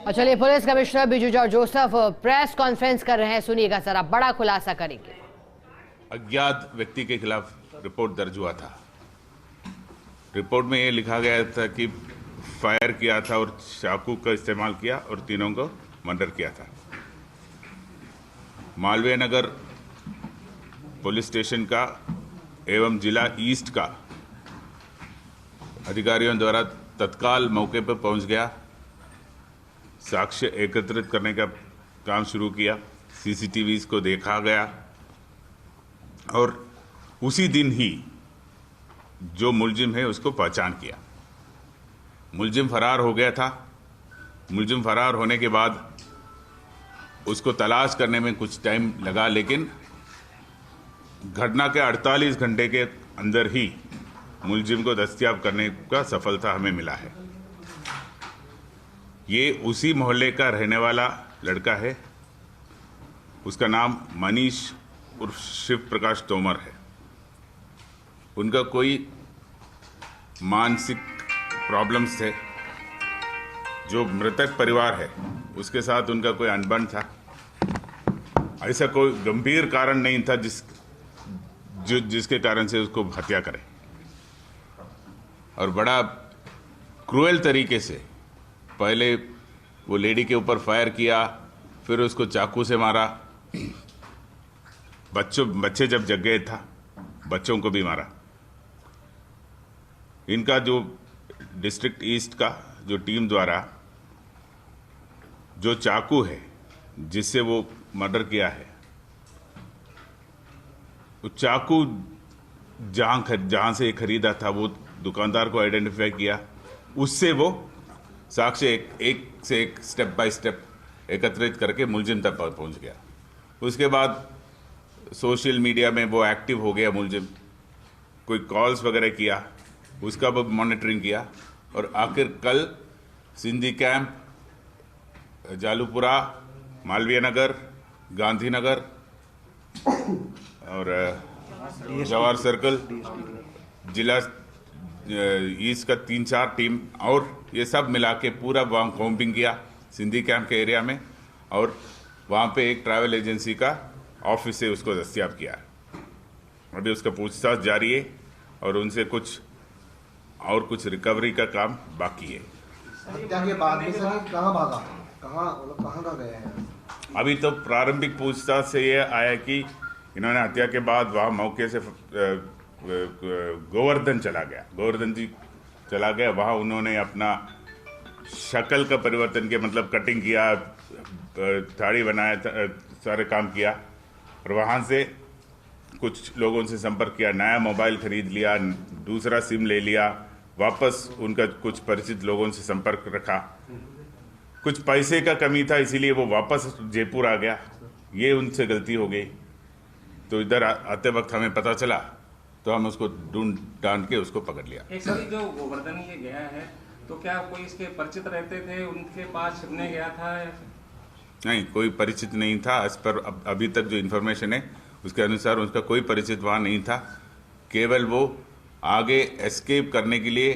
और चलिए, police commissioner Biju George Joseph press conference कर रहे हैं, सुनिएगा जरा, बड़ा खुलासा करेंगे। अज्ञात व्यक्ति के खिलाफ रिपोर्ट दर्ज हुआ था। रिपोर्ट में ये लिखा गया था कि फायर किया था और चाकू का इस्तेमाल किया और तीनों को मर्डर किया था। मालवीय नगर पुलिस स्टेशन का एवं जिला ईस्ट का अधिकारियों द्वारा तत्काल मौके पर पहुंच गया, साक्ष्य एकत्रित करने का काम शुरू किया, सीसीटीवीज को देखा गया और उसी दिन ही जो मुलजिम है उसको पहचान किया। मुलजिम फरार हो गया था। मुलजिम फरार होने के बाद उसको तलाश करने में कुछ टाइम लगा, लेकिन घटना के 48 घंटे के अंदर ही मुलजिम को दस्तयाब करने का सफलता हमें मिला है। ये उसी मोहल्ले का रहने वाला लड़का है। उसका नाम मनीष उर्फ शिव प्रकाश तोमर है। उनका कोई मानसिक प्रॉब्लम्स थे। जो मृतक परिवार है उसके साथ उनका कोई अनबन था। ऐसा कोई गंभीर कारण नहीं था जिसके कारण से उसको हत्या करें। और बड़ा क्रूएल तरीके से पहले वो लेडी के ऊपर फायर किया, फिर उसको चाकू से मारा। बच्चे जब जग गए था, बच्चों को भी मारा। इनका जो डिस्ट्रिक्ट ईस्ट का जो टीम द्वारा जो चाकू है जिससे वो मर्डर किया है, वो चाकू जहां से खरीदा था वो दुकानदार को आइडेंटिफाई किया। उससे वो साक्ष्य एक से एक स्टेप बाय स्टेप एकत्रित करके मुलजिम तक पहुंच गया। उसके बाद सोशल मीडिया में वो एक्टिव हो गया मुलजिम, कोई कॉल्स वगैरह किया, उसका वो मॉनिटरिंग किया और आखिर कल सिंधी कैंप, जालूपुरा, मालवीय नगर, गांधीनगर और जवाहर सर्कल, जिला ईस्ट का 3-4 टीम और ये सब मिला के पूरा वहाँ कॉम्बिंग किया सिंधी कैंप के एरिया में, और वहाँ पे एक ट्रैवल एजेंसी का ऑफिस से उसको दस्तयाब किया। अभी उसका पूछताछ जारी है और उनसे कुछ रिकवरी का काम बाकी है। हत्या के बाद में सर कहाँ भागा, कहाँ गए हैं? अभी तो प्रारंभिक पूछताछ से ये आया कि इन्होंने हत्या के बाद वहाँ मौके से गोवर्धन जी चला गया। वहाँ उन्होंने अपना शक्ल का परिवर्तन किया, मतलब कटिंग किया, दाढ़ी बनाया, सारे काम किया और वहाँ से कुछ लोगों से संपर्क किया, नया मोबाइल खरीद लिया, दूसरा सिम ले लिया, वापस उनका कुछ परिचित लोगों से संपर्क रखा। कुछ पैसे का कमी था इसीलिए वो वापस जयपुर आ गया। ये उनसे गलती हो गई। तो इधर आते वक्त हमें पता चला तो हम उसको ढूंढ डांड के उसको पकड़ लिया। एक सर जो गोवर्धन ये गया है तो क्या कोई इसके परिचित रहते थे, उनके पास छिपने गया था? नहीं, कोई परिचित नहीं था। इस पर अभी तक जो इन्फॉर्मेशन है उसके अनुसार उसका कोई परिचित वहाँ नहीं था। केवल वो आगे एस्केप करने के लिए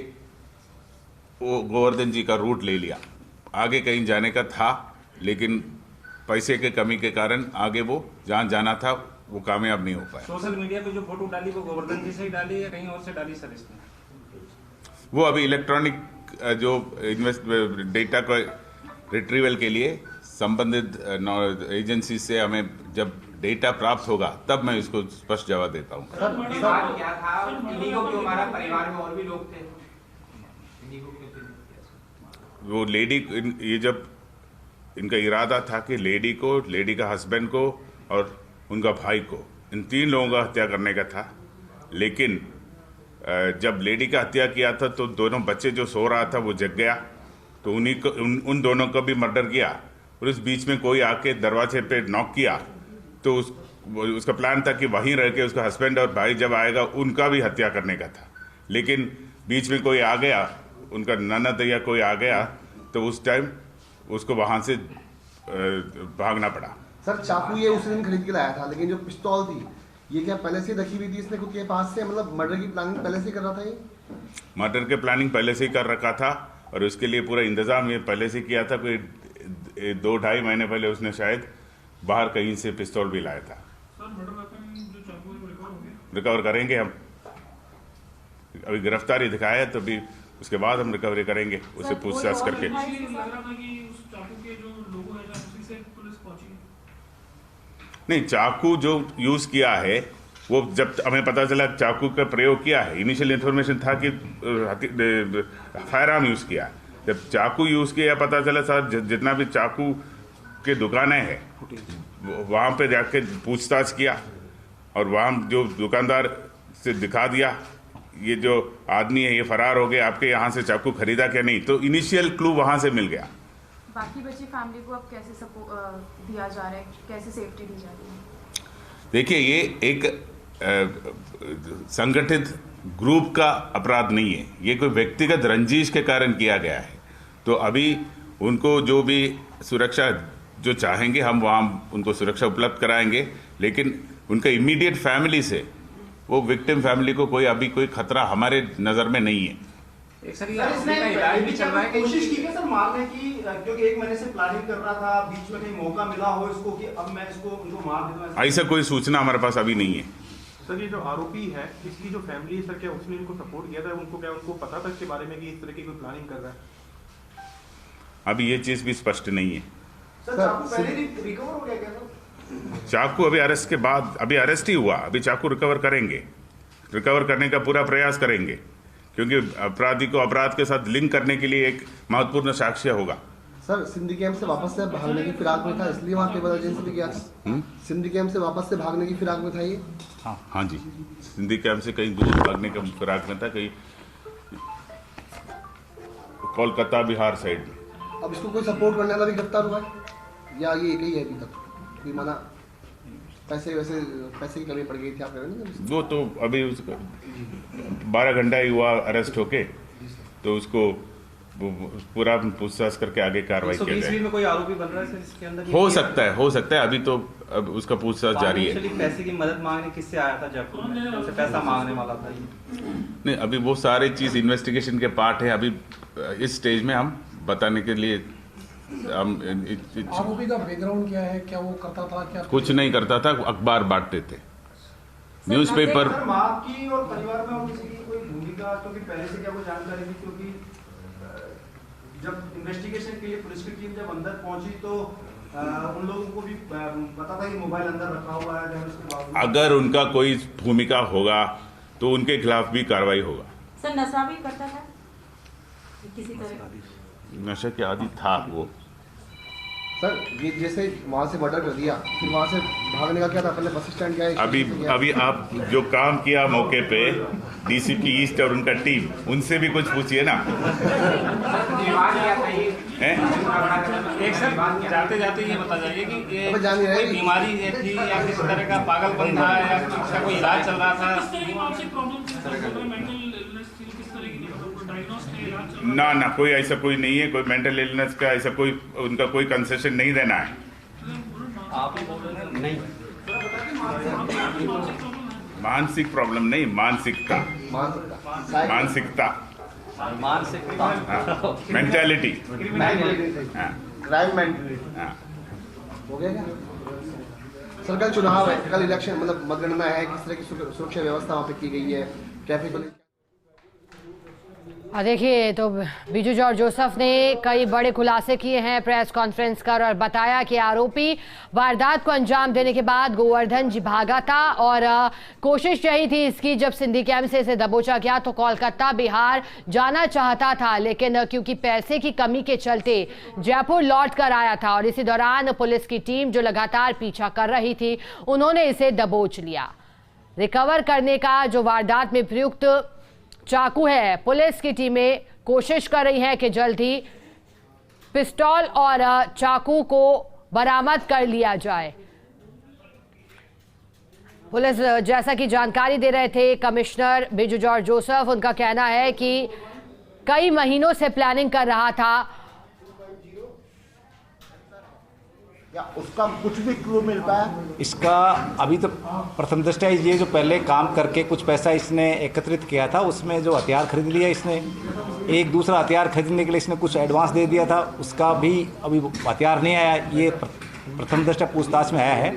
वो गोवर्धन जी का रूट ले लिया। आगे कहीं जाने का था लेकिन पैसे के कमी के कारण आगे वो जहाँ जाना था वो कामयाब नहीं हो पाया। सोशल मीडिया पे जो फोटो डाली वो गोवर्धन जी से ही डाली या कहीं और से डाली सर इसने? वो अभी इलेक्ट्रॉनिक जो डेटा को रिट्रीवल के लिए संबंधित एजेंसी से हमें जब डेटा प्राप्त होगा तब मैं इसको स्पष्ट जवाब देता हूँ। वो लेडी, ये जब इनका इरादा था कि लेडी का हस्बैंड को और उनका भाई को, इन 3 लोगों का हत्या करने का था। लेकिन जब लेडी का हत्या किया था तो दोनों बच्चे जो सो रहा था वो जग गया, तो उन दोनों का भी मर्डर किया। और उस बीच में कोई आके दरवाजे पे नॉक किया तो उसका प्लान था कि वहीं रह के उसका हस्बैंड और भाई जब आएगा उनका भी हत्या करने का था। लेकिन बीच में कोई आ गया, उनका ननद या कोई आ गया, तो उस टाइम उसको वहाँ से भागना पड़ा। सर चाकू ये उस दिन खरीद के लाया था, लेकिन जो पिस्तौल थी ये क्या पहले से रखी हुई थी इसने खुद के पास से? मतलब मर्डर की प्लानिंग पहले से कर रहा था ये? मर्डर के प्लानिंग पहले से ही कर रखा था और उसके लिए पूरा इंतजाम ये पहले से किया था। कोई 2-2.5 महीने पहले उसने शायद बाहर कहीं से पिस्तौल भी लाया था। रिकवर करेंगे हम, अभी गिरफ्तारी दिखाया है तो भी उसके बाद हम रिकवरी करेंगे, उससे पूछताछ करके। नहीं, चाकू जो यूज किया है वो जब हमें पता चला चाकू का प्रयोग किया है, इनिशियल इन्फॉर्मेशन था कि फायर आर्म यूज किया। जब चाकू यूज किया पता चला सर जितना भी चाकू के दुकानें हैं वहाँ पे जाके पूछताछ किया और वहाँ जो दुकानदार से दिखा दिया ये जो आदमी है ये फरार हो गया, आपके यहाँ से चाकू खरीदा क्या नहीं, तो इनिशियल क्लू वहाँ से मिल गया। बाकी बची फैमिली को अब कैसे सपोर्ट दिया जा रहा है, कैसे सेफ्टी दी जा रही है? देखिए ये एक संगठित ग्रुप का अपराध नहीं है, ये कोई व्यक्तिगत रंजिश के कारण किया गया है। तो अभी उनको जो भी सुरक्षा जो चाहेंगे हम वहाँ उनको सुरक्षा उपलब्ध कराएंगे, लेकिन उनका इमीडिएट फैमिली से वो विक्टिम फैमिली को कोई अभी कोई खतरा हमारे नज़र में नहीं है। एक सर ये आरोपी का इलाज भी चल रहा है कि कोशिश की है सर मारने की, क्योंकि 1 महीने से प्लानिंग कर रहा था, बीच में कहीं मौका मिला हो इसको कि अब मैं इसको उनको मार देता हूं, ऐसा कोई सूचना हमारे पास अभी नहीं है। सर ये जो आरोपी है इसकी जो फैमिली है सर, क्या उसने इनको सपोर्ट किया था? उनको क्या उनको पता था इसके बारे में कि इस तरह की कोई प्लानिंग कर रहा है? अभी ये चीज़ भी स्पष्ट नहीं है। सर चाकू पहले रिकवर हो गया क्या सर? चाकू अभी अरेस्ट के बाद, अभी अरेस्ट ही हुआ, अभी चाकू रिकवर करेंगे, रिकवर करने का पूरा प्रयास करेंगे, क्योंकि अपराधी को अपराध के साथ लिंक करने के लिए एक महत्वपूर्ण साक्ष्य होगा। सर सिंधी कैंप से वापस से भागने की फिराक में था, इसलिए वहाँ टेबल एजेंसी भी गया। सिंधी कैंप से वापस से भागने की फिराक में था ये? हाँ जी, सिंधी कैंप से कहीं दूर भागने का फिराक में था, कहीं कोलकाता बिहार साइड में। अब इसको कोई सपोर्ट करने वाला भी गिरफ्तार हुआ है या ये एक ही है अभी तक? कोई माना पैसे की कमी पड़ गई थी आप कह रहे हैं? वो तो अभी उसको 12 घंटा ही हुआ अरेस्ट होके, तो उसको पूरा पूछताछ करके आगे कार्रवाई किया जाए। में कोई आरोपी बन रहा है सर इसके अंदर? हो सकता है, अभी तो अब उसका पूछताछ जारी है। पैसे की मदद मांगने किससे आया था जयपुर में? उनसे पैसा मांगने वाला था ये? नहीं, अभी वो सारी चीज इन्वेस्टिगेशन के पार्ट है, अभी इस स्टेज में हम बताने के लिए आरोपी का बैकग्राउंड क्या है, क्या वो करता था, क्या कुछ नहीं करता था, अखबार बांटते थे, न्यूज़पेपर। सर माँ की और परिवार में और किसी की कोई भूमिका, क्योंकि पहले से क्या कोई जानकारी थी? क्योंकि जब इन्वेस्टिगेशन के लिए पुलिस की टीम जब अंदर पहुंची तो उन लोगों को भी पता था कि मोबाइल अंदर रखा हुआ है। अगर उनका कोई भूमिका होगा तो उनके खिलाफ भी कार्रवाई होगा। सर नशा भी करता था किसी तरह? नशे के आदि था वो। सर ये जैसे वहाँ से मर्डर कर दिया, फिर वहाँ से भागने का क्या था? पहले बस स्टैंड गया, अभी आप जो काम किया मौके पे डीसीपी ईस्ट और उनका टीम, उनसे भी कुछ पूछिए ना। एक सर जाते जाते ये बता जाइए कि ये कोई बीमारी थी या किस तरह का पागलपन था या इसका कोई इलाज चल रहा था? ना कोई ऐसा कोई नहीं है, कोई मेंटल इलनेस का ऐसा कोई उनका कोई कंसेशन नहीं देना है। मानसिक प्रॉब्लम नहीं, मानसिकता, मेंटालिटी, क्राइम मेंटालिटी हो गया क्या? सर कल चुनाव है, कल इलेक्शन मतलब मतगणना है, किस तरह की सुरक्षा व्यवस्था वहाँ पे की गई है? ट्रैफिक पुलिस देखिए, तो बीजू जॉर्ज जोसेफ ने कई बड़े खुलासे किए हैं प्रेस कॉन्फ्रेंस कर और बताया कि आरोपी वारदात को अंजाम देने के बाद गोवर्धन जी भागा था और कोशिश यही थी इसकी, जब सिंधी कैंप से इसे दबोचा गया तो कोलकाता बिहार जाना चाहता था, लेकिन क्योंकि पैसे की कमी के चलते जयपुर लौट कर आया था और इसी दौरान पुलिस की टीम जो लगातार पीछा कर रही थी उन्होंने इसे दबोच लिया। रिकवर करने का जो वारदात में प्रयुक्त चाकू है, पुलिस की टीमें कोशिश कर रही हैं कि जल्द ही पिस्तौल और चाकू को बरामद कर लिया जाए। पुलिस जैसा कि जानकारी दे रहे थे कमिश्नर बीजू जॉर्ज जोसेफ, उनका कहना है कि कई महीनों से प्लानिंग कर रहा था। या उसका कुछ भी क्लू मिल पाया? इसका अभी तो प्रथम दृष्टया ये जो पहले काम करके कुछ पैसा इसने एकत्रित किया था उसमें जो हथियार खरीद लिया इसने, एक दूसरा हथियार खरीदने के लिए इसने कुछ एडवांस दे दिया था, उसका भी अभी हथियार नहीं आया। ये प्रथम दृष्टया पूछताछ में आया है।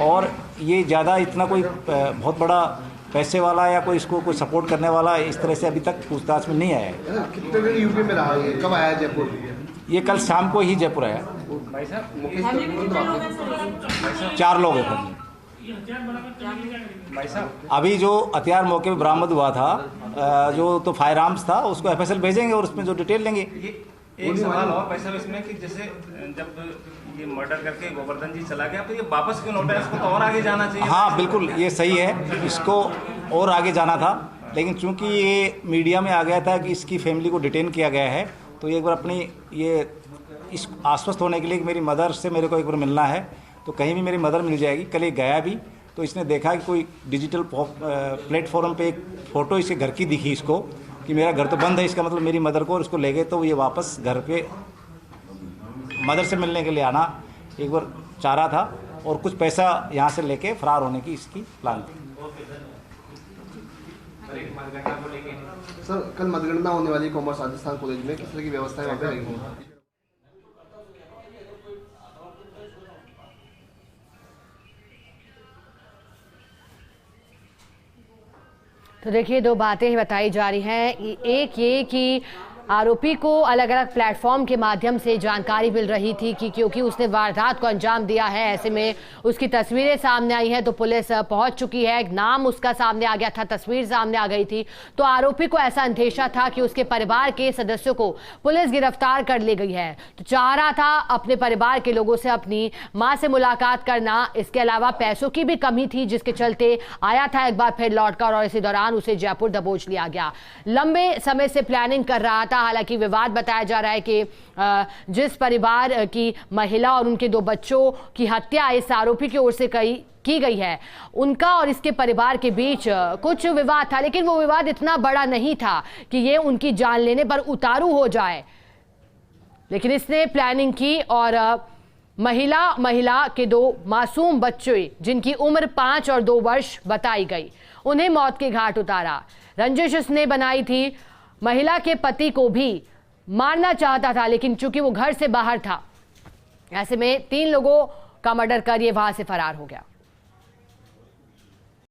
और ये ज़्यादा इतना कोई बहुत बड़ा पैसे वाला या कोई इसको कोई सपोर्ट करने वाला इस तरह से अभी तक पूछताछ में नहीं आया है। कितने दिन यूपी में रहा है? कब आया जयपुर? ये कल शाम को ही जयपुर आया। भाई साहब 4 लोग हैं फैमिली। भाई साहब अभी जो हथियार मौके पे बरामद हुआ था, जो तो फायर आर्म्स था, उसको एफएसएल भेजेंगे और उसमें जो डिटेल लेंगे। ये एक सवाल और भाई साहब इसमें कि जैसे जब ये मर्डर करके गोवर्धन जी चला गया तो ये वापस क्यों लौटा? इसको तो और आगे जाना चाहिए। हाँ बिल्कुल, ये सही है, इसको और आगे जाना था, लेकिन चूंकि ये मीडिया में आ गया था कि इसकी फैमिली को डिटेन किया गया है, तो ये एक बार अपनी ये इस आश्वस्त होने के लिए कि मेरी मदर से मेरे को एक बार मिलना है, तो कहीं भी मेरी मदर मिल जाएगी। कल ये गया भी, तो इसने देखा कि कोई डिजिटल प्लेटफॉर्म पे एक फ़ोटो इसके घर की दिखी इसको कि मेरा घर तो बंद है, इसका मतलब मेरी मदर को, और इसको ले गए। तो ये वापस घर पे मदर से मिलने के लिए आना एक बार चाह रहा था और कुछ पैसा यहाँ से लेके फरार होने की इसकी प्लान थी। सर, कल मतगणना होने वाली कॉमर्स राजस्थान कॉलेज में किस तरह की व्यवस्थाएं वहाँ पे रहेंगी? तो देखिए, 2 बातें बताई जा रही हैं। एक ये कि आरोपी को अलग अलग प्लेटफॉर्म के माध्यम से जानकारी मिल रही थी कि क्योंकि उसने वारदात को अंजाम दिया है, ऐसे में उसकी तस्वीरें सामने आई हैं, तो पुलिस पहुंच चुकी है, नाम उसका सामने आ गया था, तस्वीर सामने आ गई थी। तो आरोपी को ऐसा अंदेशा था कि उसके परिवार के सदस्यों को पुलिस गिरफ्तार कर ले गई है, तो चाह रहा था अपने परिवार के लोगों से अपनी माँ से मुलाकात करना। इसके अलावा पैसों की भी कमी थी, जिसके चलते आया था एक बार फिर लौटकर, और इसी दौरान उसे जयपुर दबोच लिया गया। लंबे समय से प्लानिंग कर रहा था। हालांकि विवाद बताया जा रहा है कि जिस परिवार की महिला और उनके 2 बच्चों की हत्या इस आरोपी की ओर से की गई है, उनका और इसके परिवार के बीच कुछ विवाद था, लेकिन वो विवाद इतना बड़ा नहीं था कि ये उनकी जान लेने पर उतारू हो जाए। लेकिन इसने प्लानिंग की और महिला के 2 मासूम बच्चे, जिनकी उम्र 5 और 2 वर्ष बताई गई, उन्हें मौत के घाट उतारा। रंजिश इसने बनाई थी, महिला के पति को भी मारना चाहता था, लेकिन चूंकि वो घर से बाहर था, ऐसे में 3 लोगों का मर्डर कर ये वहां से फरार हो गया।